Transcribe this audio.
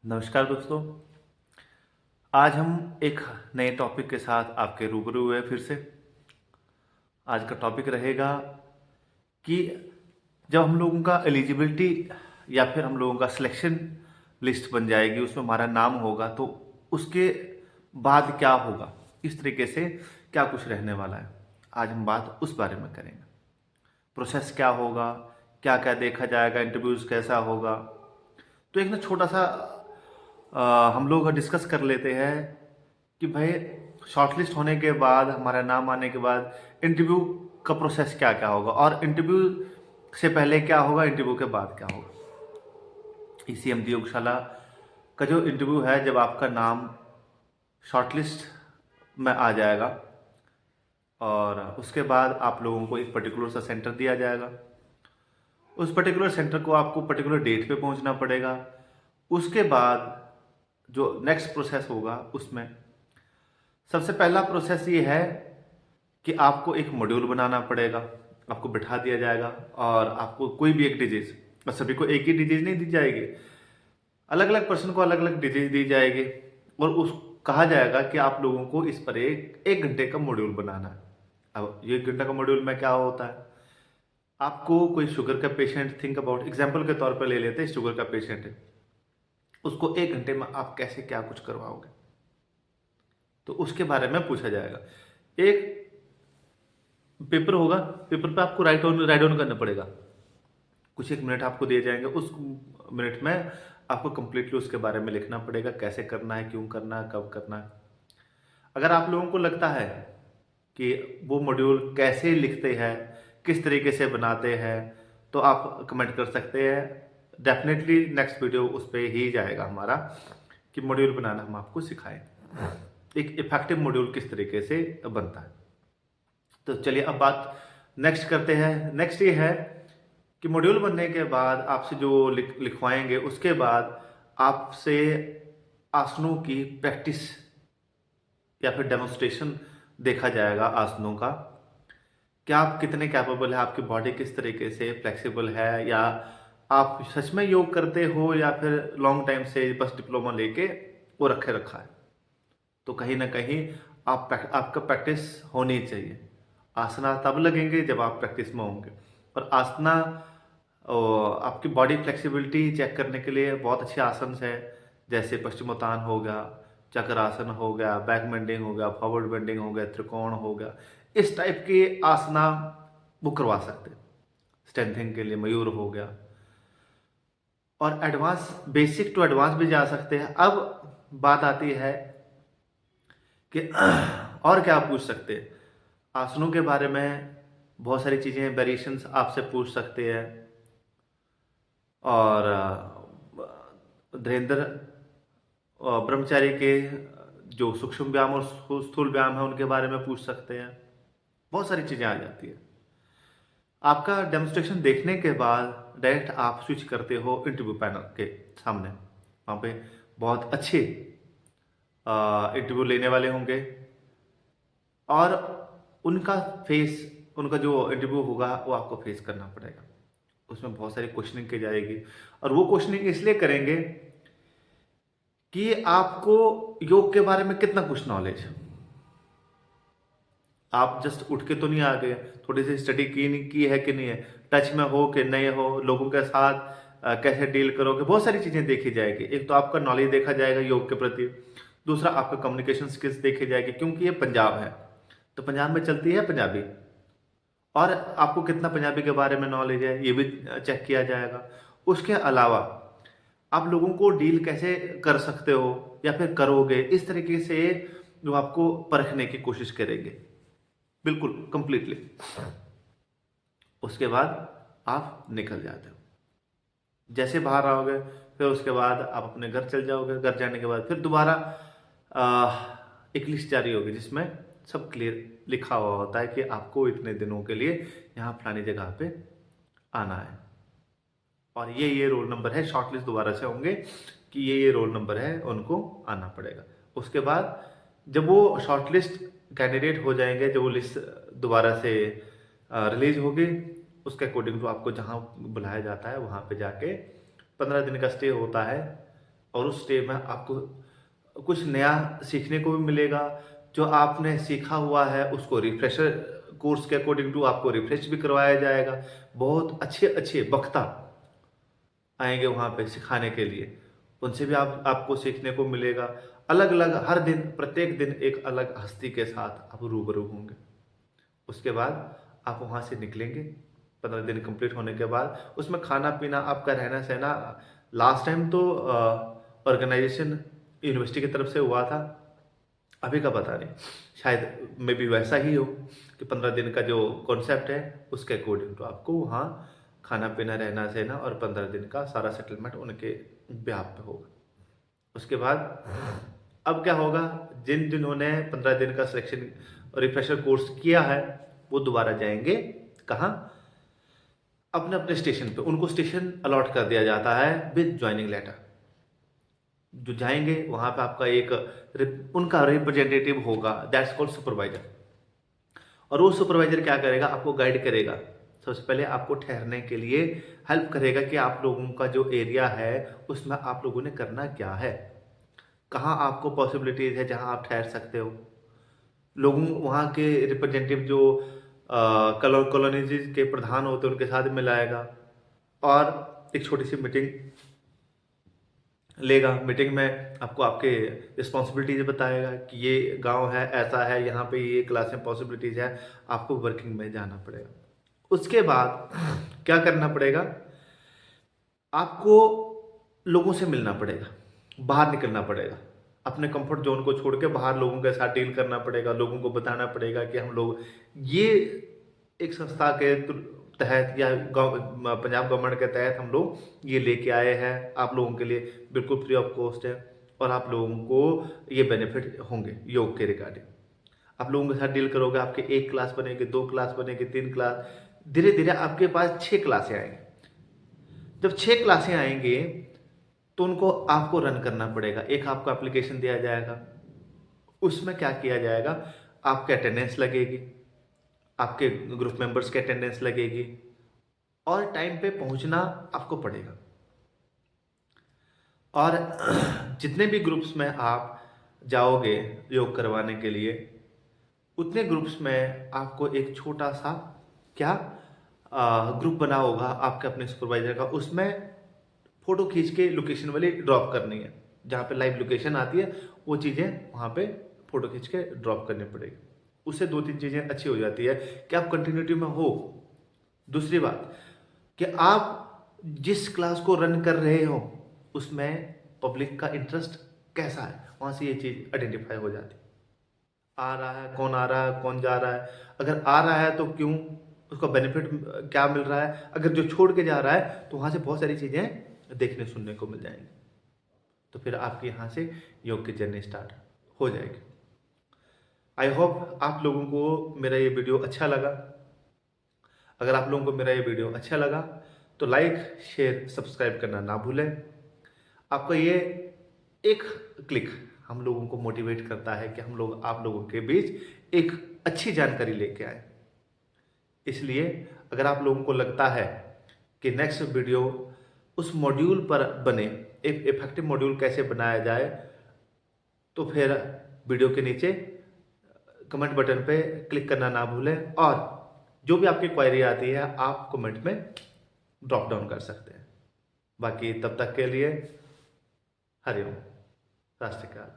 नमस्कार दोस्तों। आज हम एक नए टॉपिक के साथ आपके रूबरू हुए फिर से। आज का टॉपिक रहेगा कि जब हम लोगों का एलिजिबिलिटी या फिर हम लोगों का सिलेक्शन लिस्ट बन जाएगी, उसमें हमारा नाम होगा, तो उसके बाद क्या होगा, इस तरीके से क्या कुछ रहने वाला है। आज हम बात उस बारे में करेंगे। प्रोसेस क्या होगा, क्या क्या देखा जाएगा, इंटरव्यूज़ कैसा होगा। तो एक ना छोटा सा हम लोग डिस्कस कर लेते हैं कि भाई शॉर्टलिस्ट होने के बाद, हमारा नाम आने के बाद इंटरव्यू का प्रोसेस क्या क्या होगा, और इंटरव्यू से पहले क्या होगा, इंटरव्यू के बाद क्या होगा। ईसीएमडी योगशाला का जो इंटरव्यू है, जब आपका नाम शॉर्टलिस्ट में आ जाएगा और उसके बाद आप लोगों को एक पर्टिकुलर सा सेंटर दिया जाएगा। उस पर्टिकुलर सेंटर को आपको पर्टिकुलर डेट पे पहुंचना पड़ेगा। उसके बाद जो नेक्स्ट प्रोसेस होगा, उसमें सबसे पहला प्रोसेस ये है कि आपको एक मॉड्यूल बनाना पड़ेगा। आपको बिठा दिया जाएगा और आपको कोई भी एक डिजीज, और सभी को एक ही डिजीज नहीं दी जाएगी, अलग अलग पर्सन को अलग अलग डिजीज दी जाएगी, और उस कहा जाएगा कि आप लोगों को इस पर एक घंटे का मॉड्यूल बनाना है। अब ये 1 घंटा का मॉड्यूल में क्या होता है, आपको कोई शुगर का पेशेंट, थिंक अबाउट, एग्जाम्पल के तौर पर ले लेते हैं, शुगर का पेशेंट है, उसको 1 घंटे में आप कैसे क्या कुछ करवाओगे, तो उसके बारे में पूछा जाएगा। एक पेपर होगा, पेपर पे आपको राइट डाउन करना पड़ेगा। कुछ एक मिनट आपको दिए जाएंगे, उस मिनट में आपको कंप्लीटली उसके बारे में लिखना पड़ेगा, कैसे करना है, क्यों करना है, कब करना है। अगर आप लोगों को लगता है कि वो मॉड्यूल कैसे लिखते हैं, किस तरीके से बनाते हैं, तो आप कमेंट कर सकते हैं। डेफिनेटली नेक्स्ट वीडियो उस पर ही जाएगा हमारा, कि मॉड्यूल बनाना हम आपको सिखाएं, एक इफेक्टिव मॉड्यूल किस तरीके से बनता है। तो चलिए अब बात नेक्स्ट करते हैं। नेक्स्ट ये है कि मॉड्यूल बनने के बाद आपसे जो लिखवाएंगे, उसके बाद आपसे आसनों की प्रैक्टिस या फिर डेमोन्स्ट्रेशन देखा जाएगा आसनों का। क्या आप कितने कैपेबल है, आपकी बॉडी किस तरीके से फ्लेक्सिबल है, या आप सच में योग करते हो, या फिर लॉन्ग टाइम से बस डिप्लोमा लेके वो रखे रखा है। तो कहीं ना कहीं आपका प्रैक्टिस होनी चाहिए। आसना तब लगेंगे जब आप प्रैक्टिस में होंगे। और आसना आपकी बॉडी फ्लेक्सिबिलिटी चेक करने के लिए बहुत अच्छे आसन है, जैसे पश्चिमोत्तान हो गया, चक्रासन हो गया, बैक बेंडिंग हो गया, फॉरवर्ड बेंडिंग हो गया, त्रिकोण हो गया। इस टाइप के आसना वो करवा सकते हैं। स्ट्रेंथिंग के लिए मयूर हो गया, और एडवांस, बेसिक टू एडवांस भी जा सकते हैं। अब बात आती है कि और क्या आप पूछ सकते हैं आसनों के बारे में। बहुत सारी चीज़ें, वेरिएशंस आपसे पूछ सकते हैं, और धीरेन्द्र ब्रह्मचारी के जो सूक्ष्म व्यायाम और स्थूल व्यायाम है, उनके बारे में पूछ सकते हैं। बहुत सारी चीज़ें आ जाती है। आपका डेमोन्स्ट्रेशन देखने के बाद डायरेक्ट आप स्विच करते हो इंटरव्यू पैनल के सामने। वहाँ पे बहुत अच्छे इंटरव्यू लेने वाले होंगे, और उनका फेस, उनका जो इंटरव्यू होगा वो आपको फेस करना पड़ेगा। उसमें बहुत सारी क्वेश्चनिंग की जाएगी, और वो क्वेश्चनिंग इसलिए करेंगे कि आपको योग के बारे में कितना कुछ नॉलेज है। आप जस्ट उठ के तो नहीं आ गए, थोड़ी सी स्टडी की नहीं की है कि नहीं है, टच में हो कि नहीं हो, लोगों के साथ कैसे डील करोगे, बहुत सारी चीज़ें देखी जाएगी। एक तो आपका नॉलेज देखा जाएगा योग के प्रति, दूसरा आपका कम्युनिकेशन स्किल्स देखी जाएगी, क्योंकि ये पंजाब है तो पंजाब में चलती है पंजाबी, और आपको कितना पंजाबी के बारे में नॉलेज है ये भी चेक किया जाएगा। उसके अलावा आप लोगों को डील कैसे कर सकते हो या फिर करोगे, इस तरीके से जो आपको परखने की कोशिश करेंगे, बिल्कुल कंप्लीटली। उसके बाद आप निकल जाते हो, जैसे बाहर आओगे, फिर उसके बाद आप अपने घर चल जाओगे। घर जाने के बाद फिर दोबारा एक लिस्ट जारी होगी, जिसमें सब क्लियर लिखा हुआ होता है कि आपको इतने दिनों के लिए यहाँ फलानी जगह पे आना है, और ये रोल नंबर है। शॉर्टलिस्ट दोबारा से होंगे कि ये रोल नंबर है, उनको आना पड़ेगा। उसके बाद जब वो शॉर्टलिस्ट कैंडिडेट हो जाएंगे, जब वो लिस्ट दोबारा से रिलीज होगी, उसके अकॉर्डिंग टू आपको जहाँ बुलाया जाता है वहाँ पे जाके 15 दिन का स्टे होता है। और उस डे में आपको कुछ नया सीखने को भी मिलेगा। जो आपने सीखा हुआ है उसको रिफ्रेशर कोर्स के अकॉर्डिंग टू आपको रिफ्रेश भी करवाया जाएगा। बहुत अच्छे अच्छे वक्ता आएंगे वहाँ पे सिखाने के लिए, उनसे भी आपको सीखने को मिलेगा। अलग अलग हर दिन प्रत्येक दिन एक अलग हस्ती के साथ आप रूबरू होंगे। उसके बाद आप वहाँ से निकलेंगे 15 दिन कंप्लीट होने के बाद। उसमें खाना पीना आपका रहना सहना लास्ट टाइम तो ऑर्गेनाइजेशन यूनिवर्सिटी की तरफ से हुआ था, अभी का पता नहीं, शायद मे बी वैसा ही हो कि 15 दिन का जो कॉन्सेप्ट है उसके अकॉर्डिंग तो आपको वहाँ खाना पीना रहना सहना और 15 दिन का सारा सेटलमेंट उनके ब्याह पे होगा। उसके बाद अब क्या होगा, जिन जिन्होंने 15 दिन का सिलेक्शन रिफ्रेशर कोर्स किया है वो दोबारा जाएंगे कहाँ, अपने अपने स्टेशन पे। उनको स्टेशन अलॉट कर दिया जाता है विद ज्वाइनिंग लेटर। जो जाएंगे वहां पे आपका एक उनका रिप्रेजेंटेटिव होगा, दैट्स कॉल्ड सुपरवाइजर। और वो सुपरवाइजर क्या करेगा, आपको गाइड करेगा। सबसे पहले आपको ठहरने के लिए हेल्प करेगा कि आप लोगों का जो एरिया है उसमें आप लोगों ने करना क्या है, कहाँ आपको पॉसिबिलिटीज है जहाँ आप ठहर सकते हो। लोगों वहाँ के रिप्रेजेंटेटिव जो कॉलोनीज के प्रधान होते हैं उनके साथ मिलाएगा और एक छोटी सी मीटिंग लेगा। मीटिंग में आपको आपके रिस्पॉन्सिबिलिटीज बताएगा कि ये गांव है, ऐसा है, यहाँ पे ये क्लास में पॉसिबिलिटीज है, आपको वर्किंग में जाना पड़ेगा। उसके बाद क्या करना पड़ेगा, आपको लोगों से मिलना पड़ेगा, बाहर निकलना पड़ेगा, अपने कंफर्ट जोन को छोड़ के बाहर लोगों के साथ डील करना पड़ेगा। लोगों को बताना पड़ेगा कि हम लोग ये एक संस्था के तहत या पंजाब गवर्नमेंट के तहत हम लोग ये लेके आए हैं, आप लोगों के लिए बिल्कुल फ्री ऑफ कॉस्ट है और आप लोगों को ये बेनिफिट होंगे योग के रिगार्डिंग। आप लोगों के साथ डील करोगे, आपके 1 क्लास बनेगी, 2 क्लास बनेगी, 3 क्लास, धीरे धीरे आपके पास 6 क्लासें आएंगी। जब 6 क्लासें आएंगे तो उनको आपको रन करना पड़ेगा। एक आपको एप्लीकेशन दिया जाएगा, उसमें क्या किया जाएगा, आपके अटेंडेंस लगेगी, आपके ग्रुप मेंबर्स की अटेंडेंस लगेगी और टाइम पे पहुंचना आपको पड़ेगा। और जितने भी ग्रुप्स में आप जाओगे योग करवाने के लिए, उतने ग्रुप्स में आपको एक छोटा सा क्या ग्रुप बना होगा आपके अपने सुपरवाइजर का, उसमें फोटो खींच के लोकेशन वाली ड्रॉप करनी है। जहाँ पे लाइव लोकेशन आती है वो चीज़ें वहाँ पे फोटो खींच के ड्रॉप करनी पड़ेगी। उससे 2-3 चीज़ें अच्छी हो जाती है कि आप कंटिन्यूटी में हो। दूसरी बात कि आप जिस क्लास को रन कर रहे हो उसमें पब्लिक का इंटरेस्ट कैसा है, वहाँ से ये चीज़ आइडेंटिफाई हो जाती है। आ रहा है, कौन आ रहा है, कौन जा रहा है, अगर आ रहा है तो क्यों, उसका बेनिफिट क्या मिल रहा है, अगर जो छोड़ के जा रहा है तो वहाँ से बहुत सारी चीज़ें देखने सुनने को मिल जाएंगी। तो फिर आपके यहाँ से योग की जर्नी स्टार्ट हो जाएगी। आई होप आप लोगों को मेरा ये वीडियो अच्छा लगा। अगर आप लोगों को मेरा ये वीडियो अच्छा लगा तो लाइक शेयर सब्सक्राइब करना ना भूलें। आपका ये एक क्लिक हम लोगों को मोटिवेट करता है कि हम लोग आप लोगों के बीच एक अच्छी जानकारी लेके आए। इसलिए अगर आप लोगों को लगता है कि नेक्स्ट वीडियो उस मॉड्यूल पर बने, एक इफेक्टिव मॉड्यूल कैसे बनाया जाए, तो फिर वीडियो के नीचे कमेंट बटन पे क्लिक करना ना भूलें और जो भी आपकी क्वेरी आती है आप कमेंट में ड्रॉप डाउन कर सकते हैं। बाकी तब तक के लिए हरिओम, सत श्री अकाल।